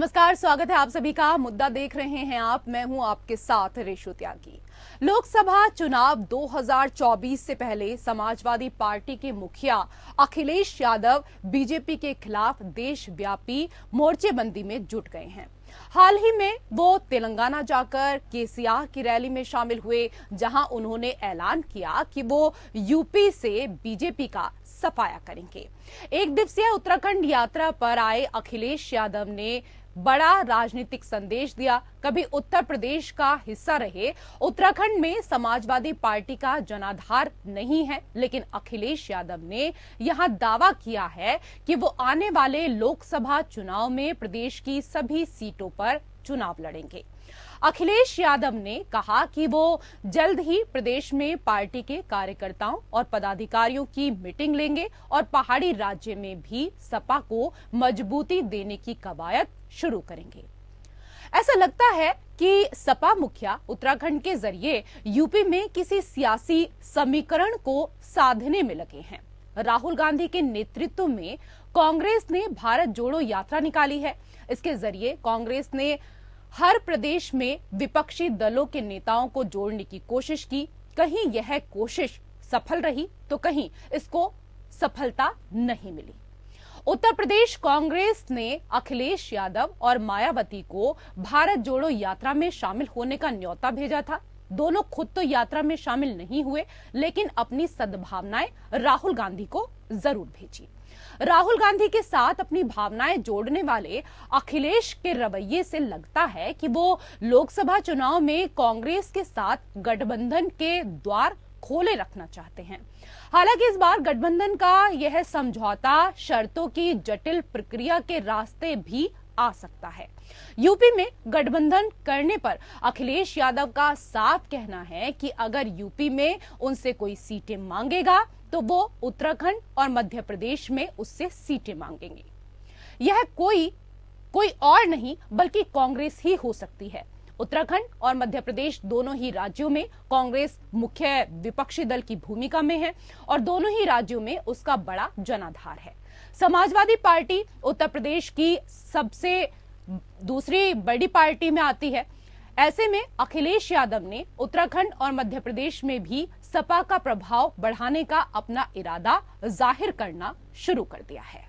नमस्कार, स्वागत है आप सभी का। मुद्दा देख रहे हैं आप, मैं हूं आपके साथ रेशु त्यागी। लोकसभा चुनाव 2024 से पहले समाजवादी पार्टी के मुखिया अखिलेश यादव बीजेपी के खिलाफ देशव्यापी मोर्चेबंदी में जुट गए हैं। हाल ही में वो तेलंगाना जाकर केसीआर की रैली में शामिल हुए, जहां उन्होंने ऐलान किया कि वो यूपी से बीजेपी का सफाया करेंगे। एक दिवसीय उत्तराखंड यात्रा पर आए अखिलेश यादव ने बड़ा राजनीतिक संदेश दिया। कभी उत्तर प्रदेश का हिस्सा रहे उत्तराखंड में समाजवादी पार्टी का जनाधार नहीं है, लेकिन अखिलेश यादव ने यहां दावा किया है कि वो आने वाले लोकसभा चुनाव में प्रदेश की सभी सीटों पर चुनाव लड़ेंगे। अखिलेश यादव ने कहा कि वो जल्द ही प्रदेश में पार्टी के कार्यकर्ताओं और पदाधिकारियों की मीटिंग लेंगे और पहाड़ी राज्य में भी सपा को मजबूती देने की कवायद शुरू करेंगे। ऐसा लगता है कि सपा मुखिया उत्तराखंड के जरिए यूपी में किसी सियासी समीकरण को साधने में लगे हैं। राहुल गांधी के नेतृत्व में कांग्रेस ने भारत जोड़ो यात्रा निकाली है। इसके जरिए कांग्रेस ने हर प्रदेश में विपक्षी दलों के नेताओं को जोड़ने की कोशिश की। कहीं यह कोशिश सफल रही तो कहीं इसको सफलता नहीं मिली। उत्तर प्रदेश कांग्रेस ने अखिलेश यादव और मायावती को भारत जोड़ो यात्रा में शामिल होने का न्योता भेजा था। दोनों खुद तो यात्रा में शामिल नहीं हुए, लेकिन अपनी सद्भावनाएं राहुल गांधी को जरूर भेजी। राहुल गांधी के साथ अपनी भावनाएं जोड़ने वाले अखिलेश के रवैये से लगता है कि वो लोकसभा चुनाव में कांग्रेस के साथ गठबंधन के द्वार खोले रखना चाहते हैं। हालांकि इस बार गठबंधन का यह समझौता शर्तों की जटिल प्रक्रिया के रास्ते भी आ सकता है। यूपी में गठबंधन करने पर अखिलेश यादव का साफ कहना है कि अगर यूपी में उनसे कोई सीटें मांगेगा तो वो उत्तराखंड और मध्य प्रदेश में उससे सीटें मांगेंगे। यह कोई और नहीं बल्कि कांग्रेस ही हो सकती है। उत्तराखंड और मध्य प्रदेश दोनों ही राज्यों में कांग्रेस मुख्य विपक्षी दल की भूमिका में है और दोनों ही राज्यों में उसका बड़ा जनाधार है। समाजवादी पार्टी उत्तर प्रदेश की सबसे दूसरी बड़ी पार्टी में आती है। ऐसे में अखिलेश यादव ने उत्तराखंड और मध्य प्रदेश में भी सपा का प्रभाव बढ़ाने का अपना इरादा जाहिर करना शुरू कर दिया है।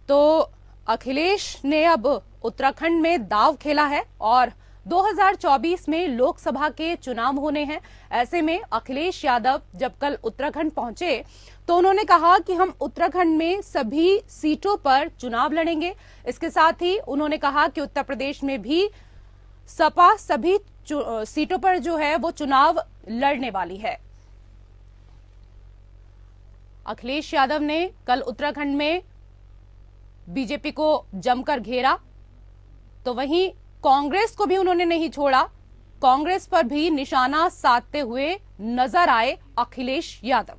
तो अखिलेश ने अब उत्तराखंड में दांव खेला है और 2024 में लोकसभा के चुनाव होने हैं। ऐसे में अखिलेश यादव जब कल उत्तराखंड पहुंचे तो उन्होंने कहा कि हम उत्तराखंड में सभी सीटों पर चुनाव लड़ेंगे। इसके साथ ही उन्होंने कहा कि उत्तर प्रदेश में भी सपा सभी सीटों पर जो है वो चुनाव लड़ने वाली है। अखिलेश यादव ने कल उत्तराखंड में बीजेपी को जमकर घेरा, तो वहीं कांग्रेस को भी उन्होंने नहीं छोड़ा। कांग्रेस पर भी निशाना साधते हुए नजर आए अखिलेश यादव।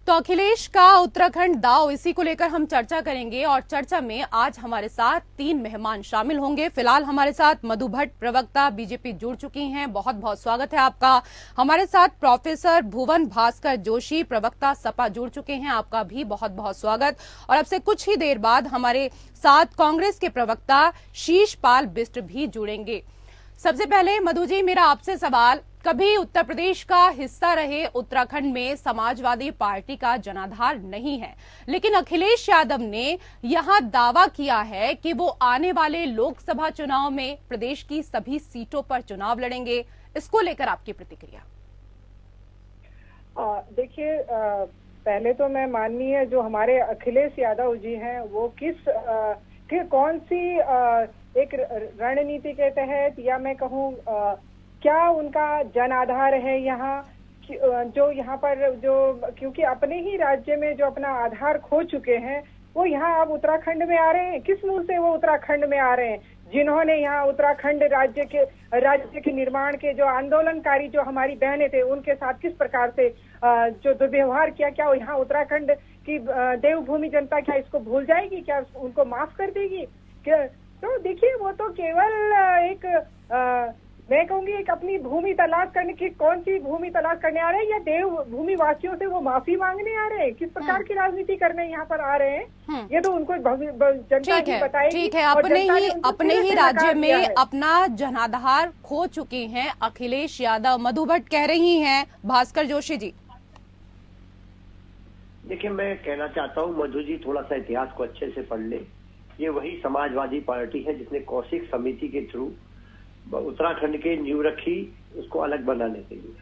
तो अखिलेश का उत्तराखंड दांव, इसी को लेकर हम चर्चा करेंगे और चर्चा में आज हमारे साथ 3 मेहमान शामिल होंगे। फिलहाल हमारे साथ मधु भट्ट, प्रवक्ता बीजेपी जुड़ चुकी हैं, बहुत बहुत स्वागत है आपका। हमारे साथ प्रोफेसर भुवन भास्कर जोशी, प्रवक्ता सपा जुड़ चुके हैं, आपका भी बहुत बहुत स्वागत। और अब से कुछ ही देर बाद हमारे साथ कांग्रेस के प्रवक्ता शीशपाल बिष्ट भी जुड़ेंगे। सबसे पहले मधु जी, मेरा आपसे सवाल, कभी उत्तर प्रदेश का हिस्सा रहे उत्तराखंड में समाजवादी पार्टी का जनाधार नहीं है, लेकिन अखिलेश यादव ने यहां दावा किया है कि वो आने वाले लोकसभा चुनाव में प्रदेश की सभी सीटों पर चुनाव लड़ेंगे। इसको लेकर आपकी प्रतिक्रिया? देखिए, पहले तो मैं माननीय जो हमारे अखिलेश यादव जी हैं वो कौन सी एक रणनीति के तहत, या मैं कहूँ क्या उनका जन आधार है यहाँ, जो यहाँ पर जो क्योंकि अपने ही राज्य में जो अपना आधार खो चुके हैं वो यहाँ अब उत्तराखंड में आ रहे हैं। किस मुंह से वो उत्तराखंड में आ रहे हैं? जिन्होंने यहाँ उत्तराखंड राज्य के निर्माण के जो आंदोलनकारी जो हमारी बहनें थे उनके साथ किस प्रकार से जो दुर्व्यवहार किया, क्या यहाँ उत्तराखंड की देवभूमि जनता क्या इसको भूल जाएगी? क्या उनको माफ कर देगी? तो देखिए, वो तो केवल एक मैं कहूंगी एक अपनी भूमि तलाश करने की, कौन सी भूमि तलाश करने आ रहे हैं, या देव भूमि वासियों से वो माफी मांगने आ रहे हैं? किस प्रकार की राजनीति करने यहाँ पर आ रहे हैं, ये तो उनको जनता ही बताएगी। ठीक है, अपने ही राज्य में अपना जनाधार खो चुके हैं अखिलेश यादव, मधु भट्ट कह रही हैं। भास्कर जोशी जी, देखिए, मैं कहना चाहता हूँ मधु जी थोड़ा सा इतिहास को अच्छे से पढ़ ले। ये वही समाजवादी पार्टी है जिसने कौशिक समिति के थ्रू उत्तराखंड के नींव रखी, उसको अलग बनाने के लिए।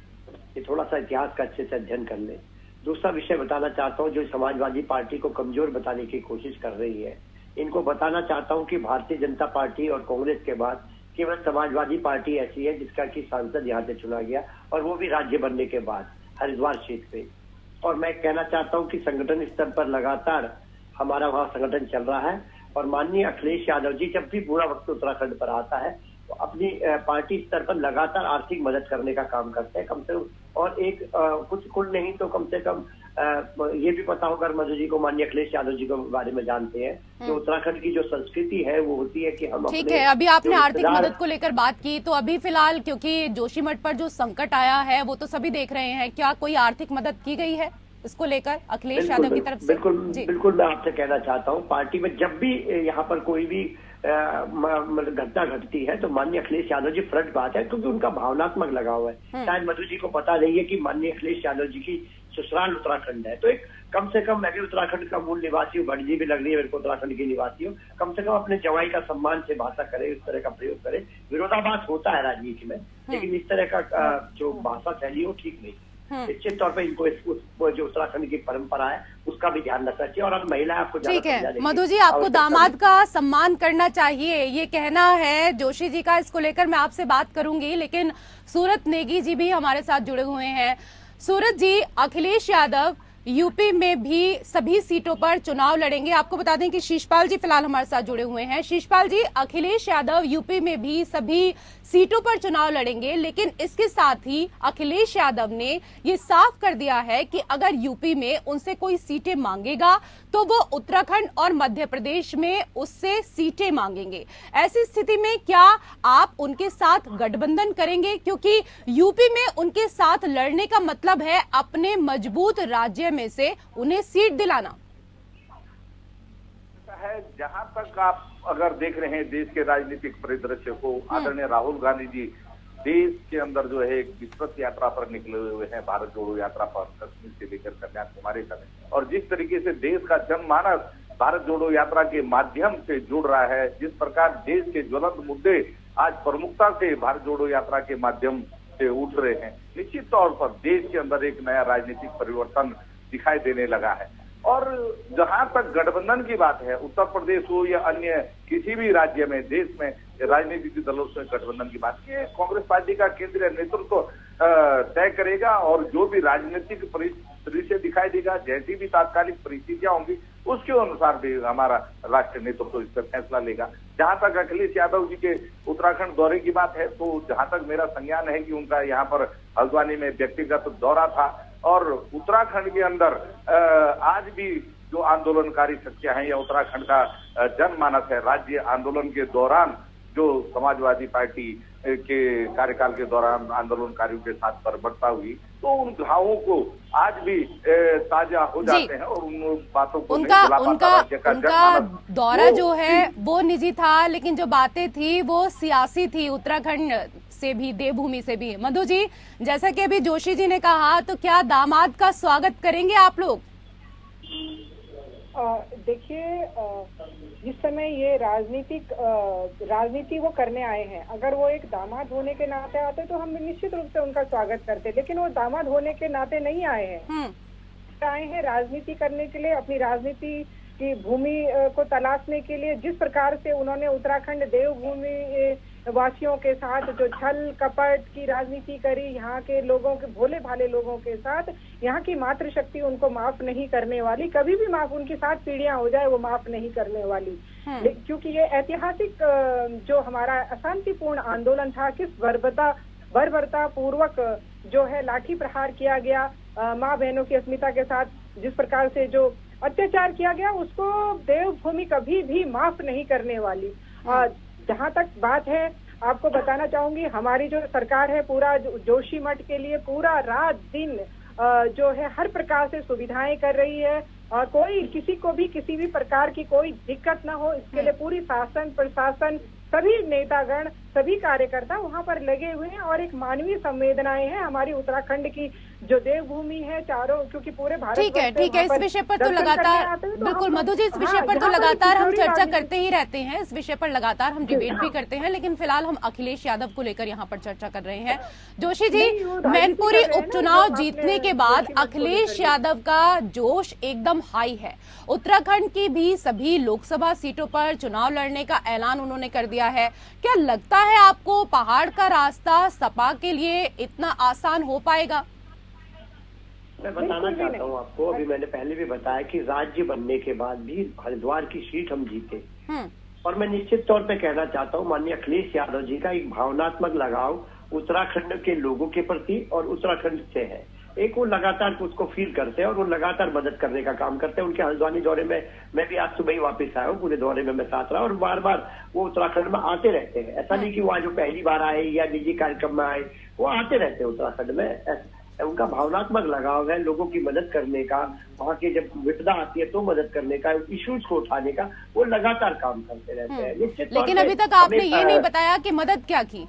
ये थोड़ा सा इतिहास का अच्छे से अध्ययन कर ले। दूसरा विषय बताना चाहता हूँ, जो समाजवादी पार्टी को कमजोर बताने की कोशिश कर रही है, इनको बताना चाहता हूँ कि भारतीय जनता पार्टी और कांग्रेस के बाद केवल समाजवादी पार्टी ऐसी है जिसका कि सांसद यहाँ से चुना गया, और वो भी राज्य बनने के बाद हरिद्वार सीट पे। और मैं कहना चाहता हूँ कि संगठन स्तर पर लगातार हमारा वहाँ संगठन चल रहा है, और माननीय अखिलेश यादव जी जब भी बुरा वक्त उत्तराखंड पर आता है तो अपनी पार्टी स्तर पर लगातार आर्थिक मदद करने का काम करते हैं, कम से कम। और एक कुछ कुल नहीं तो कम से कम ये भी पता होगा मधु जी को, माननीय अखिलेश यादव जी के बारे में जानते हैं कि उत्तराखंड की जो संस्कृति है वो होती है कि हम ठीक है। अभी आपने आर्थिक मदद को लेकर बात की, तो अभी फिलहाल क्योंकि जोशीमठ पर जो संकट आया है वो तो सभी देख रहे हैं, क्या कोई आर्थिक मदद की गई है इसको लेकर अखिलेश यादव की तरफ से? बिल्कुल मैं आपसे कहना चाहता हूँ, पार्टी में जब भी यहाँ पर कोई भी घटना घटती है तो माननीय अखिलेश यादव जी फ्रंट बात है, क्योंकि उनका भावनात्मक लगाव है। शायद मधु जी को पता नहीं है कि माननीय अखिलेश यादव जी की ससुराल उत्तराखंड है, तो एक कम से कम, मैं भी उत्तराखंड का मूल निवासी हूँ, बड़ी जी भी लग रही है मेरे को उत्तराखंड की निवासी हूँ, कम से कम अपने जवाई का सम्मान से भाषा करे, इस तरह का प्रयोग करे। विरोधाभास होता है राजनीति में, लेकिन इस तरह का जो भाषा शैली वो ठीक नहीं। निश्चित तौर पर इनको जो उत्तराखंड की परंपरा है उसका भी ध्यान रखना चाहिए। और अब महिला आपको ठीक है मधु जी, आपको दामाद का सम्मान करना चाहिए, ये कहना है जोशी जी का। इसको लेकर मैं आपसे बात करूंगी, लेकिन सूरत नेगी जी भी हमारे साथ जुड़े हुए हैं। सूरत जी, अखिलेश यादव यूपी में भी सभी सीटों पर चुनाव लड़ेंगे। आपको बता दें कि शीशपाल जी फिलहाल हमारे साथ जुड़े हुए हैं। शीशपाल जी, अखिलेश यादव यूपी में भी सभी सीटों पर चुनाव लड़ेंगे, लेकिन इसके साथ ही अखिलेश यादव ने ये साफ कर दिया है कि अगर यूपी में उनसे कोई सीटें मांगेगा तो वो उत्तराखंड और मध्य प्रदेश में उससे सीटें मांगेंगे। ऐसी स्थिति में क्या आप उनके साथ गठबंधन करेंगे? क्योंकि यूपी में उनके साथ लड़ने का मतलब है अपने मजबूत राज्य में से उन्हें सीट दिलाना है। जहां तक आप अगर देख रहे हैं देश के राजनीतिक परिदृश्य को, आदरणीय राहुल गांधी जी देश के अंदर जो है एक विस्तृत यात्रा पर निकले हुए हैं, भारत जोड़ो यात्रा पर, कश्मीर से लेकर कन्याकुमारी तक। और जिस तरीके से देश का जनमानस भारत जोड़ो यात्रा के माध्यम से जुड़ रहा है, जिस प्रकार देश के ज्वलंत मुद्दे आज प्रमुखता से भारत जोड़ो यात्रा के माध्यम से उठ रहे हैं, निश्चित तौर पर देश के अंदर एक नया राजनीतिक परिवर्तन दिखाई देने लगा है। और जहां तक गठबंधन की बात है, उत्तर प्रदेश हो या अन्य किसी भी राज्य में, देश में राजनीतिक दलों से गठबंधन की बात की, कांग्रेस पार्टी का केंद्रीय नेतृत्व तय करेगा। और जो भी राजनीतिक परिदृश्य दिखाई देगा, जैसी भी तात्कालिक परिस्थितियां होंगी, उसके अनुसार भी हमारा राष्ट्रीय नेतृत्व इस पर फैसला लेगा। जहां तक अखिलेश यादव जी के उत्तराखंड दौरे की बात है, तो जहां तक मेरा संज्ञान है कि उनका यहाँ पर हल्द्वानी में व्यक्तिगत दौरा था। और उत्तराखंड के अंदर आज भी जो आंदोलनकारी शक्तियां हैं या उत्तराखंड का जनमानस है, राज्य आंदोलन के दौरान जो समाजवादी पार्टी के कार्यकाल के दौरान आंदोलनकारियों के साथ बर्बरता हुई, तो उन घावों को आज भी ताजा हो जाते हैं। और उन बातों को उनका दौरा जो है वो निजी था, लेकिन जो बातें थी वो सियासी थी, उत्तराखंड से भी, देवभूमि से भी। मधु जी, जैसा कि अभी जोशी जी ने कहा, तो क्या दामाद का स्वागत करेंगे आप लोग? देखिए, जिस समय ये राजनीति वो करने आए हैं, अगर वो एक दामाद होने के नाते आते तो हम निश्चित रूप से उनका स्वागत करते, लेकिन वो दामाद होने के नाते नहीं आए हैं। आए हैं राजनीति करने के लिए, अपनी राजनीति की भूमि को तलाशने के लिए। जिस प्रकार से उन्होंने उत्तराखंड देवभूमि वासियों के साथ जो छल कपट की राजनीति करी, यहाँ के लोगों के, भोले भाले लोगों के साथ, यहाँ की मातृशक्ति उनको माफ नहीं करने वाली, कभी भी माफ, उनकी 7 पीढ़ियां हो जाए वो माफ नहीं करने वाली। क्योंकि ये ऐतिहासिक जो हमारा अशांतिपूर्ण आंदोलन था, किस बर्बरता पूर्वक जो है लाठी प्रहार किया गया, माँ बहनों की अस्मिता के साथ जिस प्रकार से जो अत्याचार किया गया, उसको देवभूमि कभी भी माफ नहीं करने वाली। जहाँ तक बात है आपको बताना चाहूंगी, हमारी जो सरकार है पूरा जोशीमठ के लिए पूरा रात दिन जो है हर प्रकार से सुविधाएं कर रही है, और कोई किसी को भी किसी भी प्रकार की कोई दिक्कत ना हो, इसके लिए पूरी शासन प्रशासन सभी नेतागण सभी कार्यकर्ता वहां पर लगे हुए हैं। और एक मानवीय संवेदनाएं हैं हमारी उत्तराखंड की जो देवभूमि है चारों, क्योंकि पूरे भारत ठीक है, इस विषय पर तो लगातार बिल्कुल मधु जी, इस विषय पर तो लगातार हम चर्चा करते ही रहते हैं, इस विषय पर लगातार हम डिबेट भी करते हैं, लेकिन फिलहाल हम अखिलेश यादव को लेकर यहाँ पर चर्चा कर रहे हैं। जोशी जी, मैनपुरी उपचुनाव जीतने के बाद अखिलेश यादव का जोश एकदम हाई है। उत्तराखंड की भी सभी लोकसभा सीटों पर चुनाव लड़ने का ऐलान उन्होंने कर दिया है। क्या लगता है आपको पहाड़ का रास्ता सपा के लिए इतना आसान हो पाएगा? मैं बताना चाहता हूँ आपको, अभी मैंने पहले भी बताया कि राज्य बनने के बाद भी हरिद्वार की सीट हम जीते, और मैं निश्चित तौर पे कहना चाहता हूँ माननीय अखिलेश यादव जी का एक भावनात्मक लगाव उत्तराखंड के लोगों के प्रति और उत्तराखंड से है। एक वो लगातार उसको फील करते हैं और वो लगातार मदद करने का काम करते हैं। उनके हल्द्वानी दौरे में मैं भी आज सुबह ही वापस आया हूँ, पूरे दौरे में मैं साथ रहा, और बार बार वो उत्तराखंड में आते रहते हैं। ऐसा नहीं कि वो आज पहली बार आए या निजी कार्यक्रम में आए, वो आते रहते हैं उत्तराखंड में। उनका भावनात्मक लगाव है लोगों की मदद करने का, वहाँ की जब विपदा आती है तो मदद करने का, इश्यूज को उठाने का, वो लगातार काम करते रहते हैं। निश्चित लेकिन अभी तक आपने ये नहीं बताया कि मदद क्या की।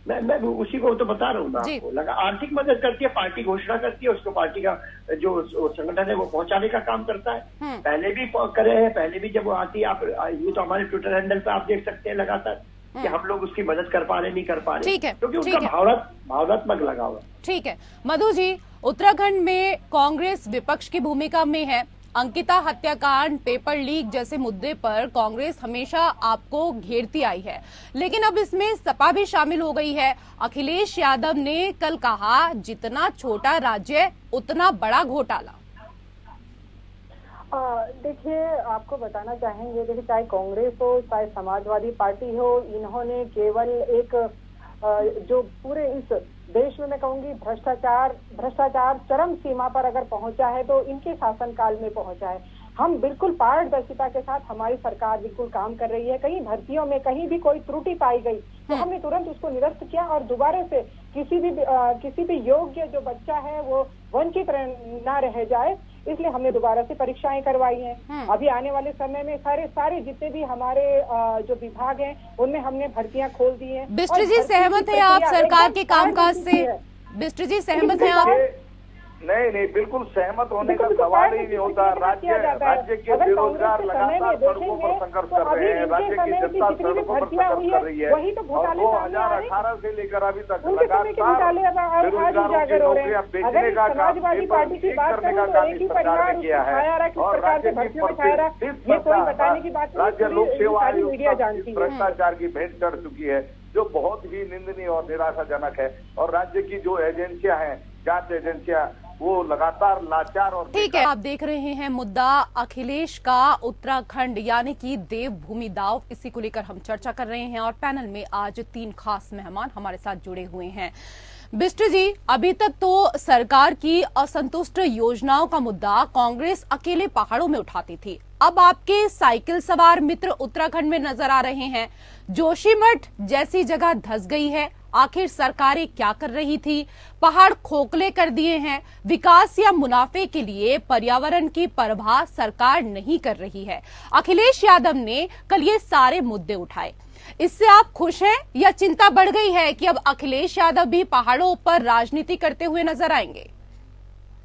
मैं उसी को तो बता रहा हूँ ना आपको। लगा आर्थिक मदद करती है, पार्टी घोषणा करती है, उसको पार्टी का जो संगठन है वो पहुंचाने का काम करता है। पहले भी करे हैं, पहले भी जब वो आती है, आप ये तो हमारे ट्विटर हैंडल पे आप देख सकते हैं लगातार कि हम लोग उसकी मदद कर पा रहे नहीं कर पा रहे, ठीक है, क्योंकि उनका भावनात्मक लगाव है। ठीक है मधु जी, उत्तराखंड में कांग्रेस विपक्ष की भूमिका में है। अंकिता हत्याकांड, पेपर लीक जैसे मुद्दे पर कांग्रेस हमेशा आपको घेरती आई है, लेकिन अब इसमें सपा भी शामिल हो गई है। अखिलेश यादव ने कल कहा, जितना छोटा राज्य उतना बड़ा घोटाला। देखिए, आपको बताना चाहेंगे, देखिए चाहे कांग्रेस हो चाहे समाजवादी पार्टी हो, इन्होंने केवल एक जो पूरे इस देश में मैं कहूंगी भ्रष्टाचार चरम सीमा पर अगर पहुंचा है तो इनके शासनकाल में पहुंचा है। हम बिल्कुल पारदर्शिता के साथ हमारी सरकार बिल्कुल काम कर रही है। कहीं भर्तियों में कहीं भी कोई त्रुटि पाई गई तो हमने तुरंत उसको निरस्त किया, और दोबारा से किसी भी योग्य जो बच्चा है वो वंचित ना रह जाए, इसलिए हमने दोबारा से परीक्षाएं करवाई हैं। अभी आने वाले समय में सारे जितने भी हमारे जो विभाग हैं उनमें हमने भर्तियां खोल दी हैं। बिष्ट जी, सहमत है आप सरकार के कामकाज से? बिष्ट जी, सहमत है आप? नहीं, बिल्कुल सहमत होने का सवाल ही नहीं होता। राज्य के बेरोजगार लगातार सड़कों पर संघर्ष कर रहे हैं, राज्य की जनता सड़कों पर संघर्ष कर रही है, और 2018 से लेकर अभी तक लगातार बेरोजगारों की नौकरियां बेचने का काम, पेपर लीक करने का काम इस सरकार ने किया है, और राज्य की राज्य लोक सेवा आयोग भ्रष्टाचार की भेंट चढ़ चुकी है, जो बहुत ही निंदनीय और निराशाजनक है। और राज्य की जो एजेंसियां हैं, जांच एजेंसियां, वो लगातार लाचार और ठीक है। आप देख रहे हैं मुद्दा अखिलेश का उत्तराखंड यानी कि देवभूमि दाव, इसी को लेकर हम चर्चा कर रहे हैं, और पैनल में आज 3 खास मेहमान हमारे साथ जुड़े हुए हैं। बिष्ट जी, अभी तक तो सरकार की असंतुष्ट योजनाओं का मुद्दा कांग्रेस अकेले पहाड़ों में उठाती थी, अब आपके साइकिल सवार मित्र उत्तराखंड में नजर आ रहे हैं। जोशीमठ जैसी जगह धंस गई है, आखिर सरकारें क्या कर रही थी? पहाड़ खोखले कर दिए हैं। विकास या मुनाफे के लिए पर्यावरण की परवाह सरकार नहीं कर रही है। अखिलेश यादव ने कल ये सारे मुद्दे उठाए, इससे आप खुश हैं या चिंता बढ़ गई है कि अब अखिलेश यादव भी पहाड़ों पर राजनीति करते हुए नजर आएंगे?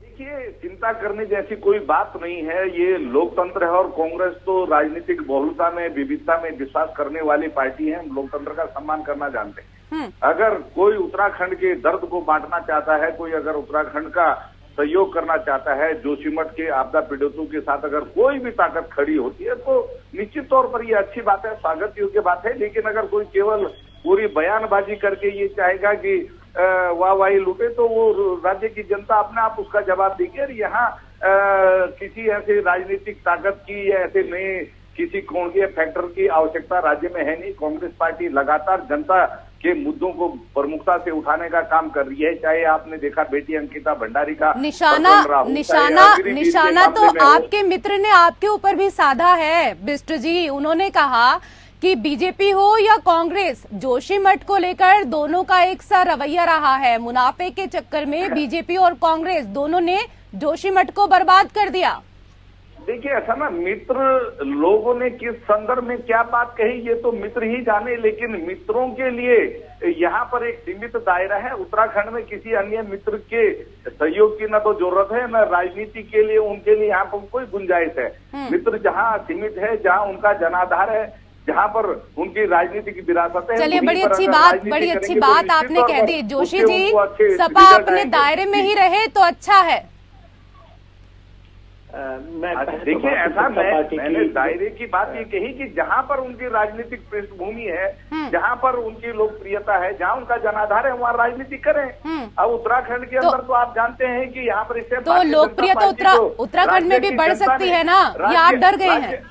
देखिए, चिंता करने जैसी कोई बात नहीं है। ये लोकतंत्र है, और कांग्रेस तो राजनीतिक बहुलता में, विविधता में विश्वास करने वाली पार्टी है। हम लोकतंत्र का सम्मान करना जानते हैं। अगर कोई उत्तराखंड के दर्द को बांटना चाहता है, कोई अगर उत्तराखंड का सहयोग करना चाहता है, जोशीमठ के आपदा पीड़ितों के साथ अगर कोई भी ताकत खड़ी होती है, तो निश्चित तौर पर ये अच्छी बात है, स्वागत योग्य बात है। लेकिन अगर कोई केवल पूरी बयानबाजी करके ये चाहेगा कि वाहवाही लूटे, तो वो राज्य की जनता अपने आप उसका जवाब देगी। और यहाँ किसी ऐसे राजनीतिक ताकत की या ऐसे नए किसी कोण के फैक्टर की आवश्यकता राज्य में है नहीं। कांग्रेस पार्टी लगातार जनता के मुद्दों को प्रमुखता से उठाने का काम कर रही है। चाहे आपने देखा बेटी अंकिता भंडारी का निशाना तो आपके मित्र ने आपके ऊपर भी साधा है। बिष्ट जी, उन्होंने कहा कि बीजेपी हो या कांग्रेस, जोशीमठ को लेकर दोनों का एक सा रवैया रहा है। मुनाफे के चक्कर में बीजेपी और कांग्रेस दोनों ने जोशीमठ को बर्बाद कर दिया। देखिए ऐसा ना, मित्र लोगों ने किस संदर्भ में क्या बात कही ये तो मित्र ही जाने, लेकिन मित्रों के लिए यहाँ पर एक सीमित दायरा है। उत्तराखंड में किसी अन्य मित्र के सहयोग की न तो जरूरत है, न राजनीति के लिए उनके लिए यहाँ पर कोई गुंजाइश है। मित्र जहाँ सीमित है, जहाँ उनका जनाधार है, जहाँ पर उनकी राजनीतिक विरासत है। चलिए, बड़ी अच्छी बात आपने कह दी जोशी जी। सपा अपने दायरे में ही रहे तो अच्छा है। देखिए ऐसा, मैंने दायरे की बात ये कही कि जहाँ पर उनकी राजनीतिक पृष्ठभूमि है, जहाँ पर उनकी लोकप्रियता है, जहाँ उनका जनाधार है, वहाँ राजनीति करें। अब उत्तराखंड के अंदर तो आप जानते हैं कि यहाँ पर इससे तो लोकप्रियता उत्तराखंड में भी बढ़ सकती है ना, या आप डर गए हैं?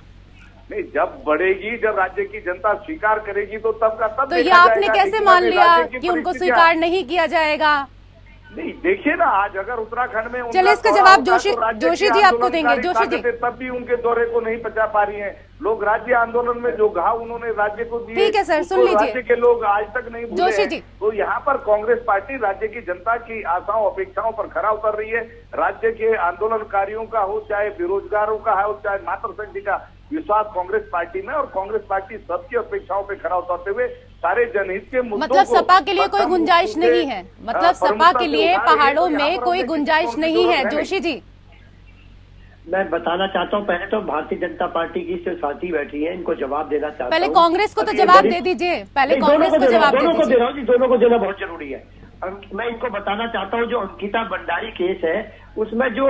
नहीं, जब बढ़ेगी, जब राज्य की जनता स्वीकार करेगी तो तब का तब। तो ये आपने कैसे मान लिया कि उनको स्वीकार नहीं किया जाएगा? नहीं, देखिए ना, आज अगर उत्तराखंड में चलिए इसका जवाब जोशी जी आपको देंगे। जोशी जी, तब भी उनके दौरे को नहीं पचा पा रही हैं लोग। राज्य आंदोलन में जो घाव उन्होंने राज्य को दिए, ठीक है सर, सुन लीजिए, राज्य के लोग आज तक नहीं भूले जोशी जी। तो यहाँ पर कांग्रेस पार्टी राज्य की जनता की आशाओं अपेक्षाओं पर खरा उतर रही है। राज्य के आंदोलनकारियों का हो, चाहे बेरोजगारों का हो, चाहे मातृशक्ति का विश्वास कांग्रेस पार्टी में, और कांग्रेस पार्टी सबकी अपेक्षाओं पे खरा उतरते हुए सारे जनहित के मुद्दों मतलब सपा के लिए कोई गुंजाइश नहीं है, मतलब सपा के लिए पहाड़ों में कोई गुंजाइश नहीं है। जोशी जी, मैं बताना चाहता हूँ, पहले तो भारतीय जनता पार्टी की जो साथी बैठी है इनको जवाब देना चाहता हूँ। पहले कांग्रेस को तो जवाब दे दीजिए, पहले कांग्रेस को जवाब दे दीजिए। दे रहा हूँ, दोनों को देना बहुत जरूरी है। मैं इनको बताना चाहता हूँ, जो अंकिता भंडारी केस है उसमें जो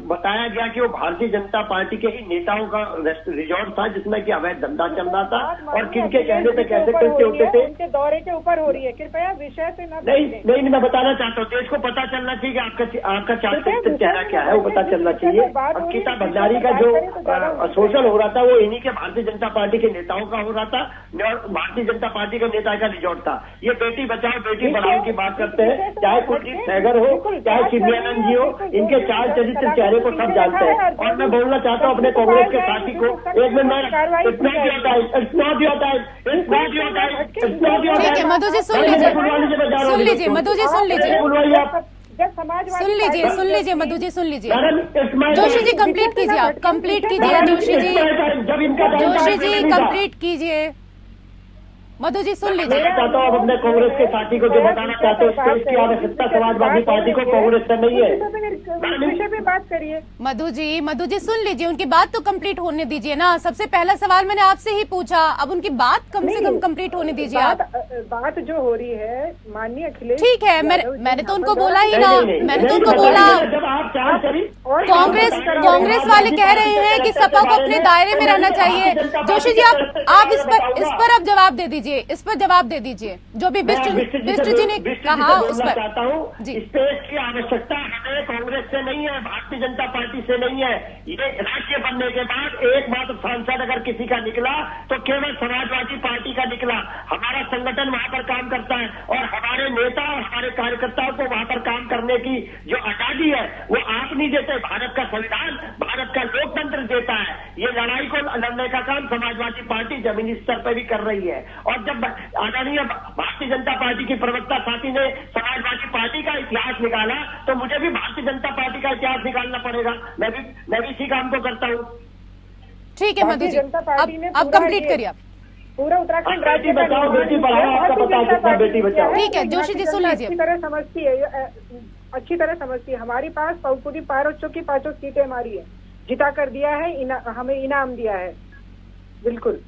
बताया गया कि वो भारतीय जनता पार्टी के ही नेताओं का रिजॉर्ट था जिसमें कि अवैध धंधा चल रहा था, और किनके कहने पे कैसे कृत्य होते थे, उनके दौरे के ऊपर हो रही है। कृपया विषय से नहीं, मैं बताना चाहता हूँ, देश को पता चलना चाहिए कि आपका चेहरा क्या है, वो पता चलना चाहिए। अंकिता भंडारी का जो शोषण हो रहा था वो इन्हीं के भारतीय जनता पार्टी के नेताओं का हो रहा था, और भारतीय जनता पार्टी के नेता का रिजॉर्ट था। ये बेटी बचाओ बेटी पढ़ाओ की बात करते हैं, चाहे कुलदीप सैगर हो, चाहे चिन्मयानंद जी हो, इनके चार चरित्र चेहरे को सब जानते हैं। और मैं बोलना चाहता हूँ अपने कांग्रेस के साथी को, एक मिनट, ठीक है मधु जी, सुन लीजिए मधु जी, सुन लीजिए मधु जी, सुन लीजिए। जोशी जी कंप्लीट कीजिए, आप कंप्लीट कीजिए जोशी जी, कंप्लीट कीजिए। मधु जी सुन लीजिए। मैं चाहता हूँ अपने कांग्रेस के साथी को जो बताना चाहते हैं, देश की आवश्यकता समाजवादी पार्टी को कांग्रेस से नहीं है। विषय पे बात करिए। मधु जी सुन लीजिए, उनकी बात तो कंप्लीट होने दीजिए ना। सबसे पहला सवाल मैंने आपसे ही पूछा, अब उनकी बात कम से कम कंप्लीट होने दीजिए आप। बात जो हो रही है माननीय अखिलेश, ठीक है, मैंने तो उनको बोला ही ना, मैंने तो उनको बोला। कांग्रेस वाले कह रहे हैं कि सपा को अपने दायरे में रहना चाहिए। जोशी जी आप इस पर अब जवाब दे दीजिए, इस पर जवाब दे दीजिए जो भी बिष्ट जी ने कहा उस पर। चाहता हूँ, इस देश की आवश्यकता हमें कांग्रेस से नहीं है, भारतीय जनता पार्टी से नहीं है। ये राज्य बनने के बाद एकमात्र सांसद अगर किसी का निकला तो केवल समाजवादी पार्टी का निकला। हमारा संगठन वहां पर काम करता है, और हमारे नेता और हमारे कार्यकर्ताओं को वहां पर काम करने की जो आजादी है वो आप नहीं देते, भारत का संविधान, भारत का लोकतंत्र देता है। ये लड़ाई को लड़ने का काम समाजवादी पार्टी जमीनी स्तर पर भी कर रही है। और जब आदरणीय भारतीय जनता पार्टी की प्रवक्ता साथी ने समाजवादी पार्टी का इतिहास निकाला तो मुझे भी भारतीय जनता पार्टी का इतिहास निकालना पड़ेगा। मैं भी इसी काम को करता हूँ। ठीक है मधु जी, अब कंप्लीट करिए आप। पूरा उत्तराखंड राज्य बचाओ बेटी पढ़ाओ, आपका पता कितना बेटी बचाओ। ठीक है जोशी जी सुन लीजिए। अच्छी तरह समझती है। हमारी पास पूरी पाँचों की पाँचों सीटें हमारी है, जिता कर दिया है, हमें इनाम दिया है। बिल्कुल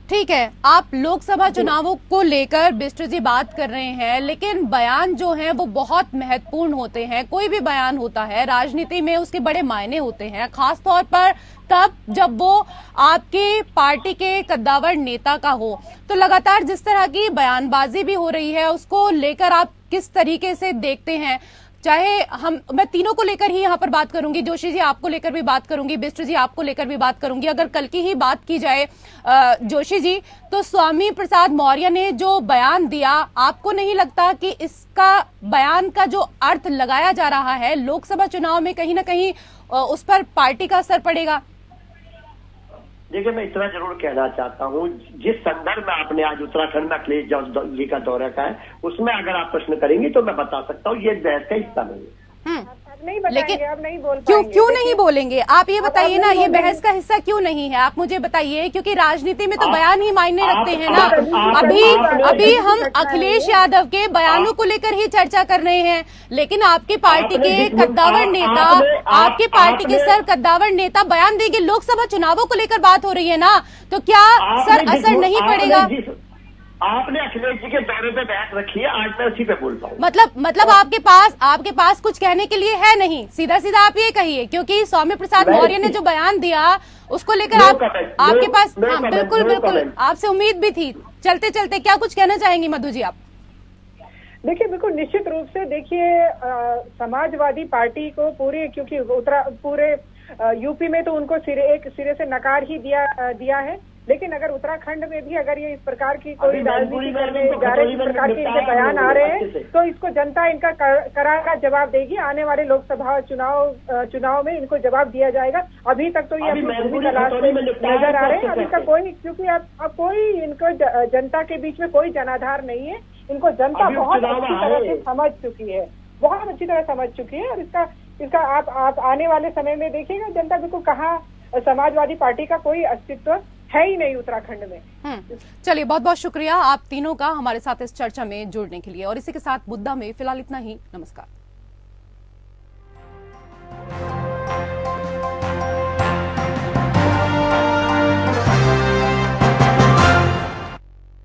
ठीक है, आप लोकसभा चुनावों को लेकर बिष्ट जी बात कर रहे हैं, लेकिन बयान जो हैं वो बहुत महत्वपूर्ण होते हैं। कोई भी बयान होता है राजनीति में उसके बड़े मायने होते हैं, खास तौर पर तब जब वो आपकी पार्टी के कद्दावर नेता का हो। तो लगातार जिस तरह की बयानबाजी भी हो रही है उसको लेकर आप किस तरीके से देखते हैं? चाहे मैं तीनों को लेकर ही यहाँ पर बात करूंगी, जोशी जी आपको लेकर भी बात करूंगी, बिष्ट जी आपको लेकर भी बात करूंगी। अगर कल की ही बात की जाए जोशी जी, तो स्वामी प्रसाद मौर्य ने जो बयान दिया, आपको नहीं लगता कि इसका बयान का जो अर्थ लगाया जा रहा है लोकसभा चुनाव में कहीं ना कहीं उस पर पार्टी का असर पड़ेगा? देखिए, मैं इतना जरूर कहना चाहता हूँ, जिस संदर्भ में आपने आज उत्तराखंड में अखिलेश जी का दौरा का है, उसमें अगर आप प्रश्न करेंगी तो मैं बता सकता हूँ, ये बहस का हिस्सा नहीं है। आप नहीं बताएंगे, आप नहीं बोल क्यों पाएंगे। क्यों देखिए, नहीं बोलेंगे आप? ये बताइए ना, नहीं ये बोलेंगे। बहस का हिस्सा क्यों नहीं है? आप मुझे बताइए, क्योंकि राजनीति में तो बयान ही मायने रखते हैं ना। अभी हम अखिलेश यादव के बयानों को लेकर ही चर्चा कर रहे हैं, लेकिन आपकी पार्टी के कद्दावर नेता, आपकी पार्टी के सर कद्दावर नेता बयान देंगे। लोकसभा चुनावों को लेकर बात हो रही है ना, तो क्या सर असर नहीं पड़ेगा? आपने अखिलेश जी के दौरे पे बहस रखी है, आज मैं उसी पे बोलता हूँ। मतलब आपके पास कुछ कहने के लिए है नहीं, सीधा सीधा आप ये कहिए, क्योंकि सौम्य प्रसाद मौर्य ने जो बयान दिया उसको लेकर आपके पास बिल्कुल आपसे उम्मीद भी थी। चलते चलते क्या कुछ कहना चाहेंगी मधु जी आप? देखिए, बिल्कुल निश्चित रूप से देखिए, समाजवादी पार्टी को क्योंकि पूरे यूपी में तो उनको एक सिरे से नकार ही दिया है, लेकिन अगर उत्तराखंड में भी अगर ये इस प्रकार की कोई राजनीति करने जा रहे, इस प्रकार के इनके बयान आ रहे हैं, तो इसको जनता इनका करारा जवाब देगी। आने वाले लोकसभा चुनाव में इनको जवाब दिया जाएगा। अभी तक तो ये अपनी भूमि तलाश में नजर आ रहे हैं। अभी तक कोई, क्योंकि अब कोई इनको जनता के बीच में कोई जनाधार नहीं है। इनको जनता बहुत अच्छी तरह से समझ चुकी है, बहुत अच्छी तरह समझ चुकी है। और इसका आप आने वाले समय में देखिएगा, जनता बिल्कुल कहाँ समाजवादी पार्टी का कोई अस्तित्व है ही नहीं उत्तराखंड में। चलिए, बहुत बहुत शुक्रिया आप तीनों का हमारे साथ इस चर्चा में जुड़ने के लिए। और इसी के साथ मुद्दा में फिलहाल इतना ही। नमस्कार।